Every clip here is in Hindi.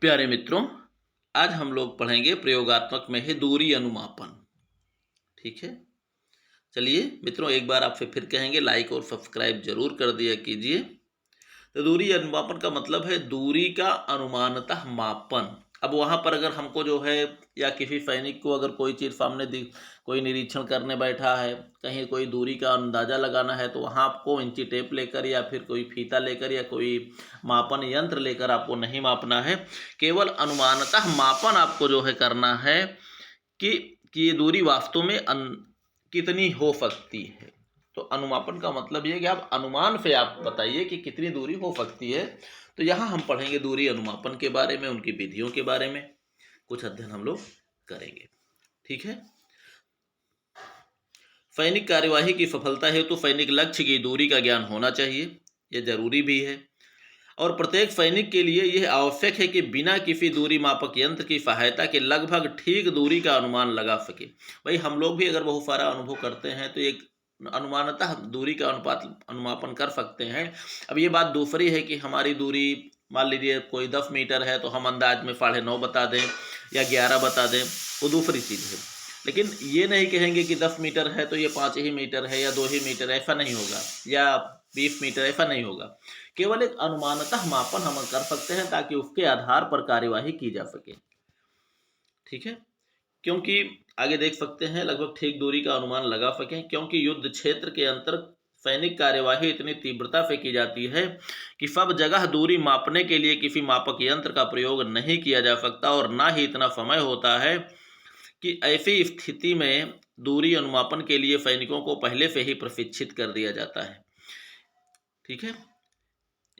प्यारे मित्रों, आज हम लोग पढ़ेंगे प्रयोगात्मक में है दूरी अनुमापन। ठीक है, चलिए मित्रों, एक बार आपसे फिर कहेंगे लाइक और सब्सक्राइब जरूर कर दिया कीजिए। तो दूरी अनुमापन का मतलब है दूरी का अनुमानतः मापन। अब वहां पर अगर हमको जो है या किसी सैनिक को अगर कोई चीज सामने दिख, कोई निरीक्षण करने बैठा है, कहीं कोई दूरी का अंदाजा लगाना है, तो वहां आपको इंची टेप लेकर या फिर कोई फीता लेकर या कोई मापन यंत्र लेकर आपको नहीं मापना है। केवल अनुमानतः मापन आपको जो है करना है कि ये दूरी वास्तव में कितनी हो सकती है। तो अनुमापन का मतलब ये कि आप अनुमान से आप बताइए कि कितनी दूरी हो सकती है। तो यहाँ हम पढ़ेंगे दूरी अनुमापन के बारे में, उनकी विधियों के बारे में कुछ अध्ययन हम लोग करेंगे। ठीक है, सैनिक कार्यवाही की सफलता हेतु सैनिक लक्ष्य की दूरी का ज्ञान होना चाहिए, यह जरूरी भी है। और प्रत्येक सैनिक के लिए यह आवश्यक है कि बिना किसी दूरी मापक यंत्र की सहायता के लगभग ठीक दूरी का अनुमान लगा सके। भाई हम लोग भी अगर बहुत सारा अनुभव करते हैं तो एक अनुमानतः दूरी का अनुमापन कर सकते हैं। अब ये बात दूसरी है कि हमारी दूरी मान लीजिए कोई 10 मीटर है तो हम अंदाज में 9.5 बता दें या 11 बता दें, वो दूसरी चीज़ है। लेकिन ये नहीं कहेंगे कि 10 मीटर है तो ये 5 ही मीटर है या 2 ही मीटर, ऐसा नहीं होगा, या 20 मीटर, ऐसा नहीं होगा। केवल एक अनुमानतः मापन हम कर सकते हैं ताकि उसके आधार पर कार्यवाही की जा सके। ठीक है, क्योंकि आगे देख सकते हैं लगभग ठीक दूरी का अनुमान लगा सकें, क्योंकि युद्ध क्षेत्र के अंतर सैनिक कार्यवाही इतनी तीव्रता से की जाती है कि सब जगह दूरी मापने के लिए किसी मापक यंत्र का प्रयोग नहीं किया जा सकता और ना ही इतना समय होता है कि ऐसी स्थिति में दूरी अनुमापन के लिए सैनिकों को पहले से ही प्रशिक्षित कर दिया जाता है। ठीक है,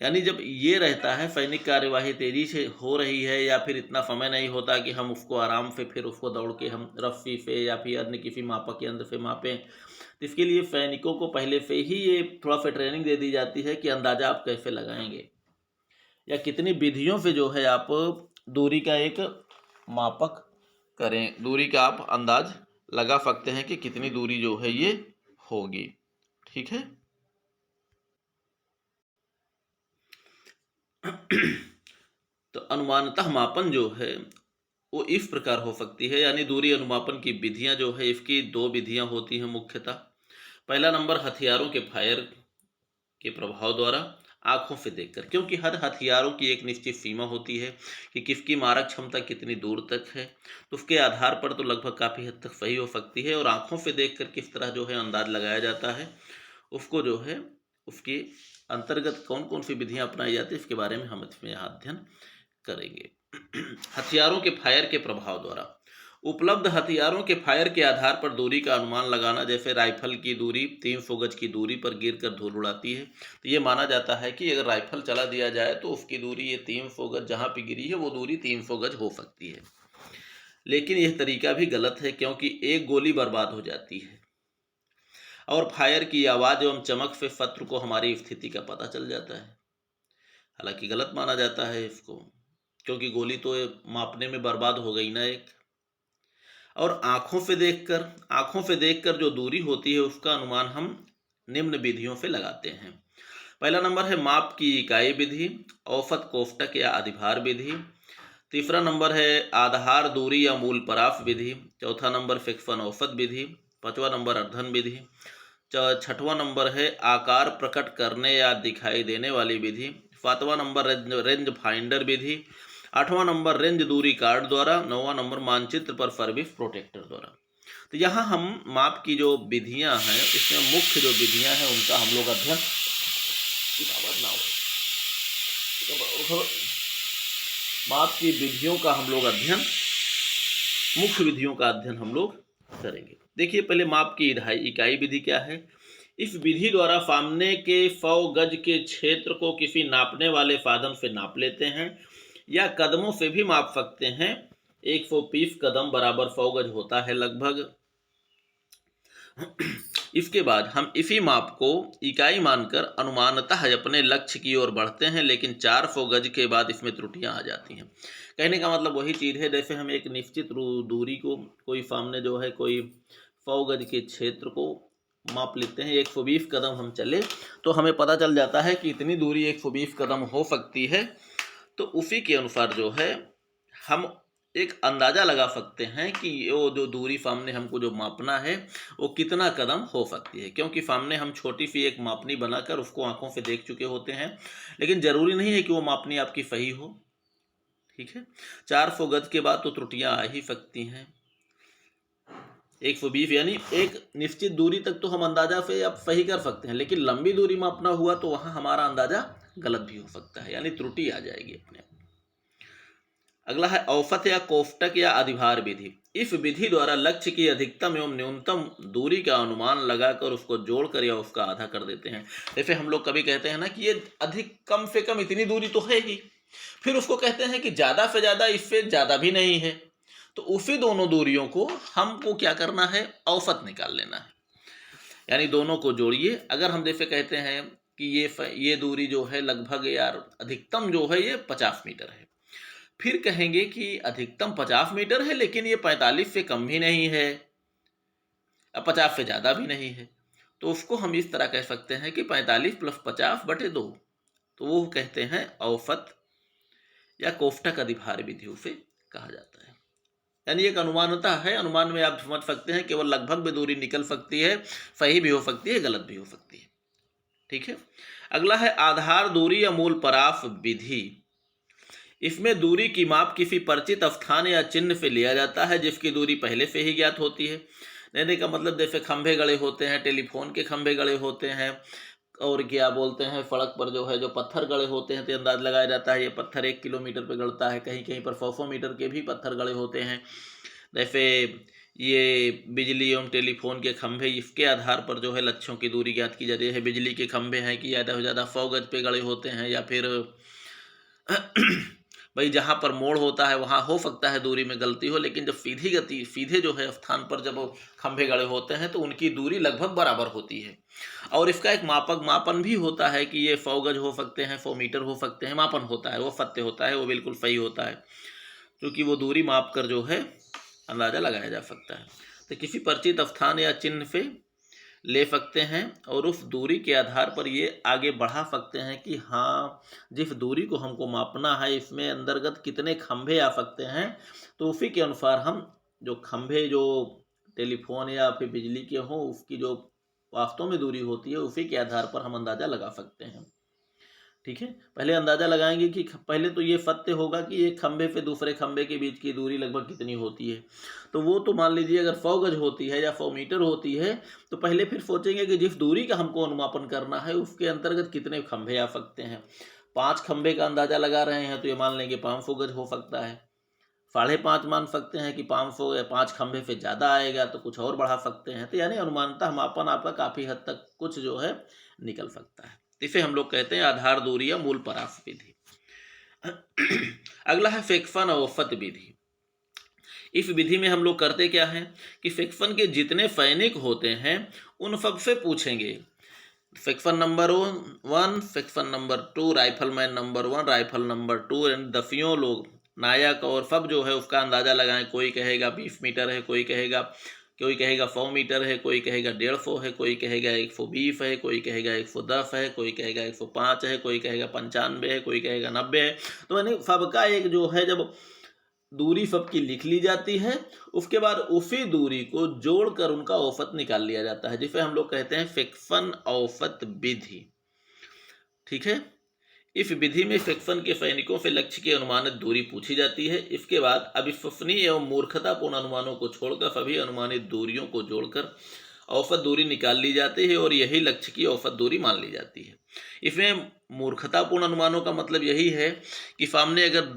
यानी जब ये रहता है सैनिक कार्यवाही तेजी से हो रही है या फिर इतना समय नहीं होता कि हम उसको आराम से फिर उसको दौड़ के हम रस्सी से या फिर अन्य किसी मापक यंत्र से मापें, तो इसके लिए सैनिकों को पहले से ही ये थोड़ा सा ट्रेनिंग दे दी जाती है कि अंदाजा आप कैसे लगाएंगे या कितनी विधियों से जो है आप दूरी का एक मापक करें, दूरी का आप अंदाज लगा सकते हैं कि कितनी दूरी जो है ये होगी। ठीक है तो अनुमानतः मापन जो है वो इस प्रकार हो सकती है, यानी दूरी अनुमापन की विधियां जो है इसकी 2 विधियां होती हैं मुख्यतः। पहला नंबर हथियारों के फायर के प्रभाव द्वारा आंखों से देखकर, क्योंकि हर हथियारों की एक निश्चित सीमा होती है कि किसकी मारक क्षमता कितनी दूर तक है, तो उसके आधार पर तो लगभग काफ़ी हद तक सही हो सकती है। और आंखों से देखकर किस तरह जो है अंदाज लगाया जाता है, उसको जो है उसके अंतर्गत कौन कौन सी विधियां अपनाई जाती है इसके बारे में हम इसमें यहाँ अध्ययन करेंगे। हथियारों के फायर के प्रभाव द्वारा उपलब्ध हथियारों के फायर के आधार पर दूरी का अनुमान लगाना, जैसे राइफल की दूरी 300 गज की दूरी पर गिरकर धूल उड़ाती है, तो ये माना जाता है कि अगर राइफल चला दिया जाए तो उसकी दूरी ये 300 गज जहाँ पे गिरी है वो दूरी 300 गज हो सकती है। लेकिन यह तरीका भी गलत है, क्योंकि एक गोली बर्बाद हो जाती है और फायर की आवाज़ एवं चमक से शत्रु को हमारी स्थिति का पता चल जाता है। हालांकि गलत माना जाता है इसको, क्योंकि गोली तो मापने में बर्बाद हो गई ना एक। और आंखों से देखकर जो दूरी होती है उसका अनुमान हम निम्न विधियों से लगाते हैं। पहला नंबर है माप की इकाई विधि, औसत कोष्टक या अधिभार विधि। तीसरा नंबर है आधार दूरी या मूल परास विधि। चौथा नंबर सेक्शन औसत विधि। पांचवा नंबर अर्धन विधि। छठवां नंबर है आकार प्रकट करने या दिखाई देने वाली विधि। सातवां नंबर रेंज फाइंडर विधि। आठवां नंबर रेंज दूरी कार्ड द्वारा। नौवां नंबर मानचित्र पर सर्विस प्रोटेक्टर द्वारा। तो यहाँ हम माप की जो विधियां हैं इसमें मुख्य जो विधियां हैं उनका हम लोग अध्ययन माप की विधियों का हम लोग अध्ययन मुख्य विधियों का अध्ययन हम लोग करेंगे। देखिए पहले माप की इकाई विधि क्या है। इस विधि द्वारा सामने के 100 गज के क्षेत्र को किसी नापने वाले साधन से नाप लेते हैं या कदमों से भी माप सकते हैं। 130 कदम बराबर 100 गज होता है लगभग। इसके बाद हम इसी माप को इकाई मानकर अनुमानतः अपने लक्ष्य की ओर बढ़ते हैं, लेकिन 400 गज के बाद इसमें त्रुटियां आ जाती हैं। कहने का मतलब वही चीज़ है, जैसे हम एक निश्चित दूरी को कोई सामने जो है कोई 100 गज के क्षेत्र को माप लेते हैं, 120 कदम हम चले तो हमें पता चल जाता है कि इतनी दूरी 120 कदम हो सकती है। तो उसी के अनुसार जो है हम एक अंदाज़ा लगा सकते हैं कि वो जो दूरी सामने हमको जो मापना है वो कितना कदम हो सकती है, क्योंकि सामने हम छोटी सी एक मापनी बनाकर उसको आंखों से देख चुके होते हैं, लेकिन ज़रूरी नहीं है कि वो मापनी आपकी सही हो। ठीक है, 400 गज के बाद तो त्रुटियां आ ही सकती हैं। 120 यानी एक निश्चित दूरी तक तो हम अंदाजा से अब सही कर सकते हैं, लेकिन लंबी दूरी मापना हुआ तो वहां हमारा अंदाजा गलत भी हो सकता है, यानी त्रुटि आ जाएगी अपने आप। अगला है औसत या कोष्टक या अधिभार विधि। इस विधि द्वारा लक्ष्य की अधिकतम एवं न्यूनतम दूरी का अनुमान लगाकर उसको जोड़कर या उसका आधा कर देते हैं। जैसे हम लोग कभी कहते हैं ना कि ये अधिक कम से कम इतनी दूरी तो है ही, फिर उसको कहते हैं कि ज़्यादा से ज़्यादा इससे ज़्यादा भी नहीं है, तो उसी दोनों दूरियों को हमको क्या करना है, औसत निकाल लेना है। यानी दोनों को जोड़िए। अगर हम जैसे कहते हैं कि ये दूरी जो है लगभग यार अधिकतम जो है ये 50 मीटर है, फिर कहेंगे कि अधिकतम 50 मीटर है लेकिन ये 45 से कम भी नहीं है, अब 50 से ज़्यादा भी नहीं है, तो उसको हम इस तरह कह सकते हैं कि 45 + 50/2, तो वो कहते हैं औसत या कोष्टक अधिभार विधि उसे कहा जाता है। यानी एक अनुमानता है, अनुमान में आप समझ सकते हैं केवल लगभग भी दूरी निकल सकती है, सही भी हो सकती है, गलत भी हो सकती है। ठीक है, अगला है आधार दूरी या मूल परास विधि। इसमें दूरी की माप किसी परिचित स्थान या चिन्ह से लिया जाता है जिसकी दूरी पहले से ही ज्ञात होती है। कहने का मतलब जैसे खंभे गड़े होते हैं, टेलीफोन के खंभे गड़े होते हैं, और क्या बोलते हैं सड़क पर जो है जो पत्थर गड़े होते हैं, तो अंदाज लगाया जाता है ये पत्थर 1 किलोमीटर पे गड़ता है, कहीं कहीं पर 100 मीटर के भी पत्थर गड़े होते हैं। जैसे ये बिजली एवं टेलीफोन के खंभे, इसके आधार पर जो है लक्ष्यों की दूरी ज्ञात की जाती है। बिजली के खंभे हैं कि ज़्यादा से ज़्यादा 100 गज पे गड़े होते हैं, या फिर भाई जहाँ पर मोड़ होता है वहाँ हो सकता है दूरी में गलती हो, लेकिन जब सीधे जो है स्थान पर जब खंभे गड़े होते हैं तो उनकी दूरी लगभग बराबर होती है। और इसका एक मापन भी होता है कि ये 100 गज हो सकते हैं, 100 मीटर हो सकते हैं, मापन होता है, वो सत्य होता है, वो बिल्कुल सही होता है, क्योंकि वो दूरी माप कर जो है अंदाज़ा लगाया जा सकता है। तो किसी परिचित स्थान या चिन्ह से ले सकते हैं और उस दूरी के आधार पर ये आगे बढ़ा सकते हैं कि हाँ, जिस दूरी को हमको मापना है इसमें अंतर्गत कितने खंभे आ सकते हैं, तो उसी के अनुसार हम जो खंभे जो टेलीफोन या फिर बिजली के हों उसकी जो वास्तव में दूरी होती है उसी के आधार पर हम अंदाज़ा लगा सकते हैं। ठीक है, पहले अंदाज़ा लगाएंगे कि पहले तो ये सत्य होगा कि एक खंभे से दूसरे खंभे के बीच की दूरी लगभग कितनी होती है, तो वो तो मान लीजिए अगर 100 गज होती है या 100 मीटर होती है, तो पहले फिर सोचेंगे कि जिस दूरी का हमको अनुमापन करना है उसके अंतर्गत कितने खंभे आ सकते हैं। 5 खंभे का अंदाज़ा लगा रहे हैं तो ये मान लेंगे 500 गज हो सकता है, 5.5 मान सकते हैं कि 500 या 5 खंभे से ज़्यादा आएगा तो कुछ और बढ़ा सकते हैं, तो यानी अनुमानतः मापन आपका काफ़ी हद तक कुछ जो है निकल सकता है। इसे हम लोग कहते हैं आधार दूरी या मूल परास विधि। अगला है सेक्शन औसत विधि। इस विधि में हम लोग करते क्या है कि सेक्शन के जितने सैनिक होते हैं उन सबसे पूछेंगे, section number 1, section number 2, rifleman number 1, rifle number 2, and दसियों लोग नायक और सब जो है उसका अंदाज़ा लगाएं। कोई कहेगा 20 मीटर है, कोई कहेगा 100 मीटर है, कोई कहेगा 150 है, कोई कहेगा 120 है, कोई कहेगा 110 है, कोई कहेगा 105 है, कोई कहेगा 95 है, कोई कहेगा 90 है। तो यानी सबका एक जो है जब दूरी सबकी लिख ली जाती है, उसके बाद उसी दूरी को जोड़कर उनका औसत निकाल लिया जाता है, जिसे हम लोग कहते हैं सेक्शन औसत विधि। ठीक है, इस विधि में सेक्शन के सैनिकों से लक्ष्य की अनुमानित दूरी पूछी जाती है। इसके बाद अविश्वसनीय एवं मूर्खतापूर्ण अनुमानों को छोड़कर सभी अनुमानित दूरियों को जोड़कर औसत दूरी निकाल ली जाती है और यही लक्ष्य की औसत दूरी मान ली जाती है। इसमें मूर्खतापूर्ण अनुमानों का मतलब यही है कि सामने अगर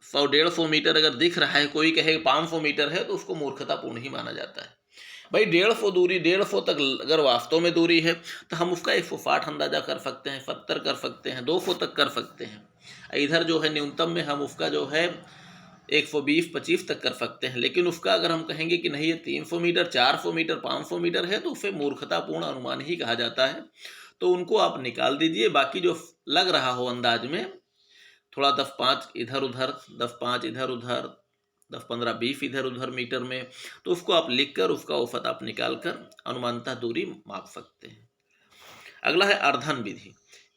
100-150 मीटर अगर दिख रहा है, कोई कहे 500 मीटर है, तो उसको मूर्खतापूर्ण ही माना जाता है। भाई 150 दूरी, 150 तक अगर वास्तव में दूरी है तो हम उसका 160 अंदाजा कर सकते हैं, 70 कर सकते हैं, 200 तक कर सकते हैं। इधर जो है न्यूनतम में हम उसका जो है 120-25 तक कर सकते हैं, लेकिन उसका अगर हम कहेंगे कि नहीं ये 300 मीटर, 400 मीटर, 500 मीटर है, तो उसे मूर्खतापूर्ण अनुमान ही कहा जाता है। तो उनको आप निकाल दीजिए, बाकी जो लग रहा हो अंदाज में थोड़ा 10-5 इधर उधर, 10-5 इधर उधर, 10-15-20 इधर उधर मीटर में, तो उसको आप लिखकर उसका औसत आप निकाल कर अनुमानतः दूरी माप सकते हैं। अगला है अर्धन विधि।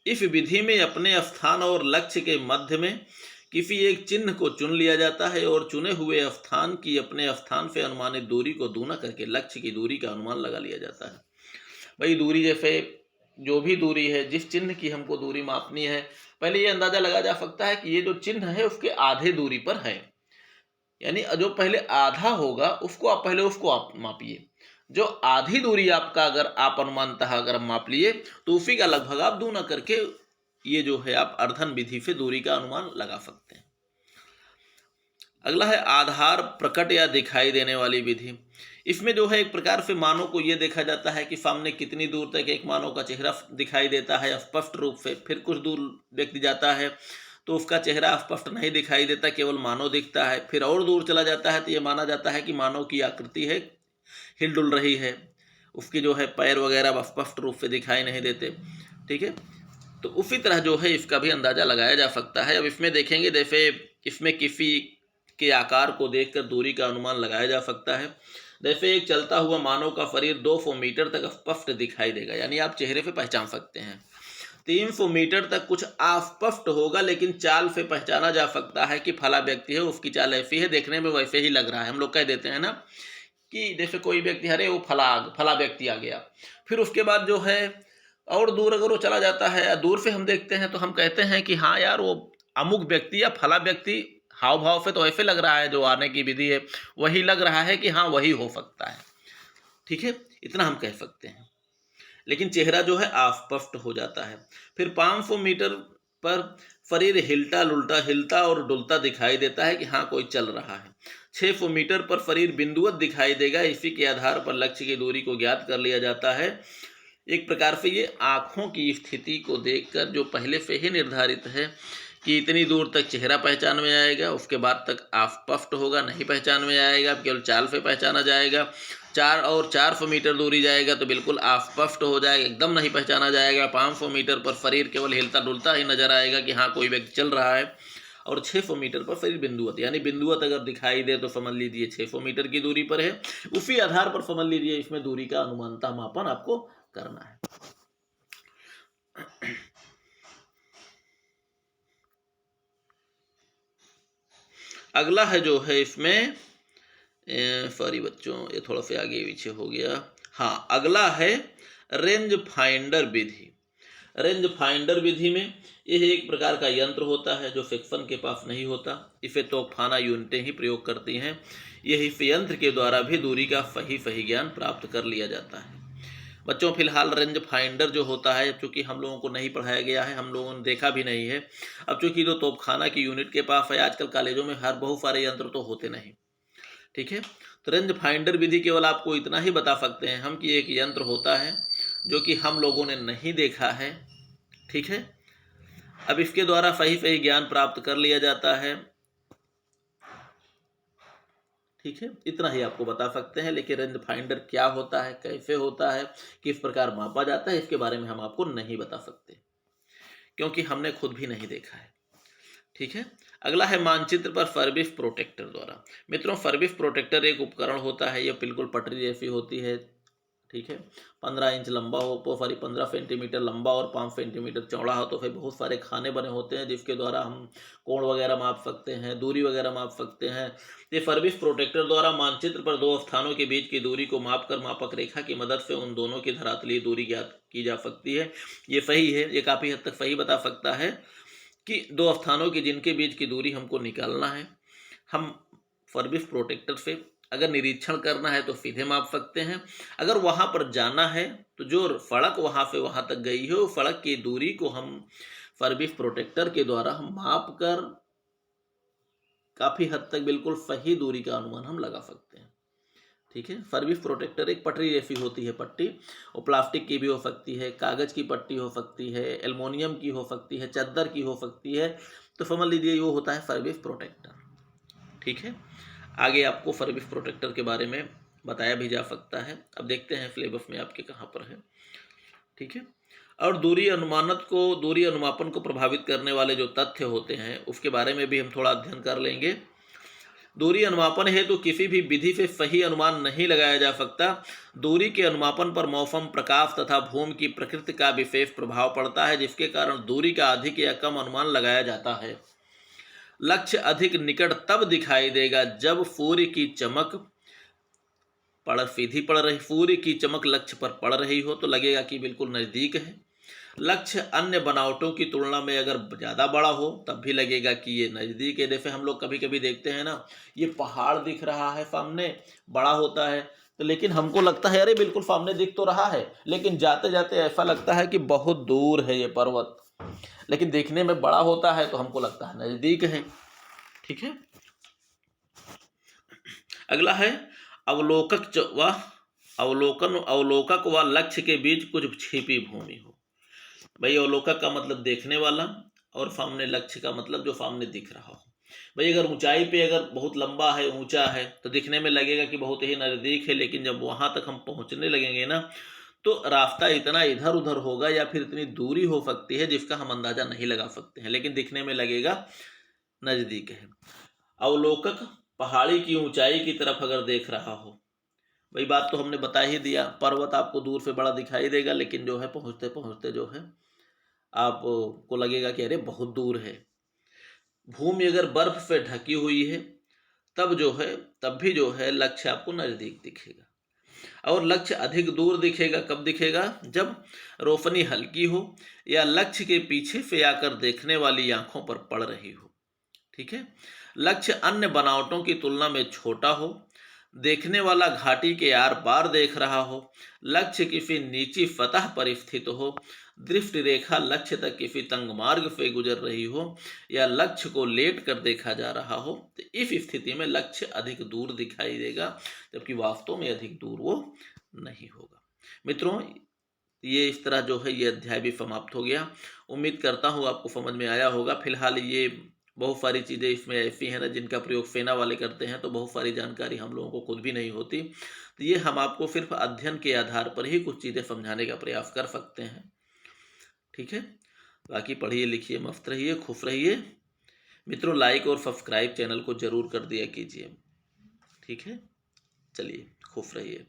इस विधि में अपने स्थान और लक्ष्य के मध्य में किसी एक चिन्ह को चुन लिया जाता है और चुने हुए स्थान की अपने स्थान से अनुमानित दूरी को दूना करके लक्ष्य की दूरी का अनुमान लगा लिया जाता है। भाई दूरी जैसे जो भी दूरी है, जिस चिन्ह की हमको दूरी मापनी है, पहले ये अंदाजा लगाया जा सकता है कि ये जो चिन्ह है उसके आधे दूरी पर है, यानी जो पहले आधा होगा उसको आप पहले उसको आप मापिए। जो आधी दूरी आपका अगर आप अनुमानतः अगर माप लिए तो उसी का लगभग आप दूना करके ये जो है आप अर्धन विधि से दूरी का अनुमान लगा सकते हैं। अगला है आधार प्रकट या दिखाई देने वाली विधि। इसमें जो है एक प्रकार से मानव को यह देखा जाता है कि सामने कितनी दूर तक एक मानव का चेहरा दिखाई देता है स्पष्ट रूप से, फिर कुछ दूर व्यक्ति जाता है तो उसका चेहरा स्पष्ट नहीं दिखाई देता, केवल मानव दिखता है। फिर और दूर चला जाता है तो यह माना जाता है कि मानव की आकृति है हिलडुल रही है, उसकी जो है पैर वगैरह स्पष्ट रूप से दिखाई नहीं देते। ठीक है, तो उसी तरह जो है इसका भी अंदाजा लगाया जा सकता है। अब इसमें देखेंगे जैसे इसमें किसी के आकार को देखकर दूरी का अनुमान लगाया जा सकता है। जैसे एक चलता हुआ मानव का शरीर 200 मीटर तक स्पष्ट दिखाई देगा, यानी आप चेहरे पे पहचान सकते हैं। 300 मीटर तक कुछ अस्पष्ट होगा, लेकिन चाल से पहचाना जा सकता है कि फला व्यक्ति है, उसकी चाल ऐसी है, देखने में वैसे ही लग रहा है। हम लोग कह देते हैं ना कि जैसे कोई व्यक्ति, अरे वो फला व्यक्ति आ गया। फिर उसके बाद जो है और दूर अगर वो चला जाता है, दूर से हम देखते हैं तो हम कहते हैं कि हाँ यार वो अमुक व्यक्ति या फला व्यक्ति, हाव भाव से तो ऐसे लग रहा है, जो आने की विधि है वही लग रहा है कि हाँ वही हो सकता है। ठीक है, इतना हम कह सकते हैं, लेकिन चेहरा जो है अस्पष्ट हो जाता है। फिर 500 मीटर पर शरीर हिलता और डुलता दिखाई देता है कि हाँ कोई चल रहा है। 600 मीटर पर शरीर बिंदुवत दिखाई देगा। इसी के आधार पर लक्ष्य की दूरी को ज्ञात कर लिया जाता है। एक प्रकार से ये आँखों की स्थिति को देखकर जो पहले से ही निर्धारित है कि इतनी दूर तक चेहरा पहचान में आएगा, उसके बाद तक अस्पष्ट होगा, नहीं पहचान में आएगा, केवल चाल से पहचाना जाएगा। 400 मीटर दूरी जाएगा तो बिल्कुल अस्पष्ट हो जाएगा, एकदम नहीं पहचाना जाएगा। 500 मीटर पर शरीर केवल हिलता डुलता ही नजर आएगा कि हाँ कोई व्यक्ति चल रहा है। और 600 मीटर पर शरीर बिंदुवत, यानी बिंदुवत अगर दिखाई दे तो समझ लीजिए 600 मीटर की दूरी पर है। उसी आधार पर समझ लीजिए इसमें दूरी का अनुमानतः मापन आपको करना है। अगला है जो है इसमें, सॉरी बच्चों ये थोड़ा सा आगे पीछे हो गया। हाँ, अगला है रेंज फाइंडर विधि। रेंज फाइंडर विधि में यह एक प्रकार का यंत्र होता है जो सेक्शन के पास नहीं होता। इसे तोपखाना यूनिटें ही प्रयोग करती हैं। यही इस यंत्र के द्वारा भी दूरी का सही ज्ञान प्राप्त कर लिया जाता है। बच्चों फिलहाल रेंज फाइंडर जो होता है, चूँकि हम लोगों को नहीं पढ़ाया गया है, हम लोगों ने देखा भी नहीं है। अब चूँकि जो तोपखाना की यूनिट के पास है, आजकल कॉलेजों में हर बहुत सारे यंत्र तो होते नहीं। ठीक है, तो रेंज फाइंडर विधि केवल आपको इतना ही बता सकते हैं हम कि एक यंत्र होता है जो कि हम लोगों ने नहीं देखा है। ठीक है, अब इसके द्वारा सही ज्ञान प्राप्त कर लिया जाता है। ठीक है, इतना ही आपको बता सकते हैं, लेकिन रेंज फाइंडर क्या होता है, कैसे होता है, किस प्रकार मापा जाता है, इसके बारे में हम आपको नहीं बता सकते, क्योंकि हमने खुद भी नहीं देखा है। ठीक है, अगला है मानचित्र पर सर्विस प्रोटेक्टर द्वारा। मित्रों, सर्विस प्रोटेक्टर एक उपकरण होता है, यह बिल्कुल पटरी जैसी होती है। ठीक है, 15 इंच लंबा हो, 15 सेंटीमीटर लंबा और 5 सेंटीमीटर चौड़ा हो, तो फिर बहुत सारे खाने बने होते हैं जिसके द्वारा हम कोण वगैरह माप सकते हैं, दूरी वगैरह माप सकते हैं। ये सर्विस प्रोटेक्टर द्वारा मानचित्र पर दो स्थानों के बीच की दूरी को मापकर मापक रेखा की मदद से उन दोनों की धरातलीय दूरी ज्ञात की जा सकती है। ये सही है, ये काफ़ी हद तक सही बता सकता है कि दो स्थानों की जिनके बीच की दूरी हमको निकालना है, हम सर्विस प्रोटेक्टर से अगर निरीक्षण करना है तो सीधे माप सकते हैं। अगर वहाँ पर जाना है तो जो सड़क वहाँ से वहाँ तक गई है, वो सड़क की दूरी को हम सर्विस प्रोटेक्टर के द्वारा हम माप कर काफ़ी हद तक बिल्कुल सही दूरी का अनुमान हम लगा सकते हैं। ठीक है, सर्विस प्रोटेक्टर एक पटरी जैसी होती है पट्टी, और प्लास्टिक की भी हो सकती है, कागज़ की पट्टी हो सकती है, एल्युमिनियम की हो सकती है, चद्दर की हो सकती है। तो समझ लीजिए वो होता है सर्विस प्रोटेक्टर। ठीक है, आगे आपको सर्विस प्रोटेक्टर के बारे में बताया भी जा सकता है। अब देखते हैं सिलेबस में आपके कहाँ पर है। ठीक है, और दूरी अनुमापन को प्रभावित करने वाले जो तथ्य होते हैं उसके बारे में भी हम थोड़ा अध्ययन कर लेंगे। दूरी अनुमापन है तो किसी भी विधि से सही अनुमान नहीं लगाया जा सकता। दूरी के अनुमापन पर मौसम, प्रकाश तथा भूमि की प्रकृति का विशेष प्रभाव पड़ता है, जिसके कारण दूरी का अधिक या कम अनुमान लगाया जाता है। लक्ष्य अधिक निकट तब दिखाई देगा जब सूर्य की चमक सीधी पड़ रही, सूर्य की चमक लक्ष्य पर पड़ रही हो तो लगेगा कि बिल्कुल नज़दीक है। लक्ष्य अन्य बनावटों की तुलना में अगर ज़्यादा बड़ा हो तब भी लगेगा कि ये नज़दीक है। जैसे हम लोग कभी कभी देखते हैं ना, ये पहाड़ दिख रहा है सामने, बड़ा होता है तो, लेकिन हमको लगता है अरे बिल्कुल सामने दिख तो रहा है, लेकिन जाते जाते ऐसा लगता है कि बहुत दूर है ये पर्वत, लेकिन देखने में बड़ा होता है तो हमको लगता है नज़दीक है। ठीक है। अगला है अवलोकक व लक्ष्य के बीच कुछ छिपी भूमि हो। भाई अवलोकक का मतलब देखने वाला, और सामने लक्ष्य का मतलब जो सामने दिख रहा हो। भाई अगर ऊंचाई पे अगर बहुत लंबा है, ऊंचा है, तो दिखने में लगेगा कि बहुत ही नज़दीक है, लेकिन जब वहां तक हम पहुंचने लगेंगे ना, तो रास्ता इतना इधर उधर होगा या फिर इतनी दूरी हो सकती है जिसका हम अंदाजा नहीं लगा सकते हैं, लेकिन दिखने में लगेगा नज़दीक है। अवलोकक पहाड़ी की ऊंचाई की तरफ अगर देख रहा हो, वही बात तो हमने बता ही दिया, पर्वत आपको दूर से बड़ा दिखाई देगा, लेकिन जो है पहुंचते पहुंचते जो है आपको लगेगा कि अरे बहुत दूर है। भूमि अगर बर्फ से ढकी हुई है तब भी जो है लक्ष्य आपको नजदीक दिखेगा। और लक्ष्य अधिक दूर दिखेगा कब दिखेगा? जब रोशनी हल्की हो या लक्ष्य के पीछे से आकर देखने वाली आंखों पर पड़ रही हो। ठीक है। लक्ष्य अन्य बनावटों की तुलना में छोटा हो, देखने वाला घाटी के आर पार देख रहा हो, लक्ष्य किसी नीची सतह पर स्थित हो, दृष्टि रेखा लक्ष्य तक किसी तंग मार्ग से गुजर रही हो, या लक्ष्य को लेट कर देखा जा रहा हो, तो इस स्थिति में लक्ष्य अधिक दूर दिखाई देगा, जबकि वास्तव में अधिक दूर वो नहीं होगा। मित्रों, ये इस तरह जो है ये अध्याय भी समाप्त हो गया। उम्मीद करता हूँ आपको समझ में आया होगा। फिलहाल ये बहुत सारी चीज़ें इसमें ऐसी हैं ना जिनका प्रयोग सेना वाले करते हैं, तो बहुत सारी जानकारी हम लोगों को खुद भी नहीं होती, तो ये हम आपको सिर्फ अध्ययन के आधार पर ही कुछ चीज़ें समझाने का प्रयास कर सकते हैं। ठीक है। बाकी पढ़िए लिखिए, मस्त रहिए, खुश रहिए। मित्रों, लाइक और सब्सक्राइब चैनल को जरूर कर दिया कीजिए। ठीक है। चलिए, खुश रहिए।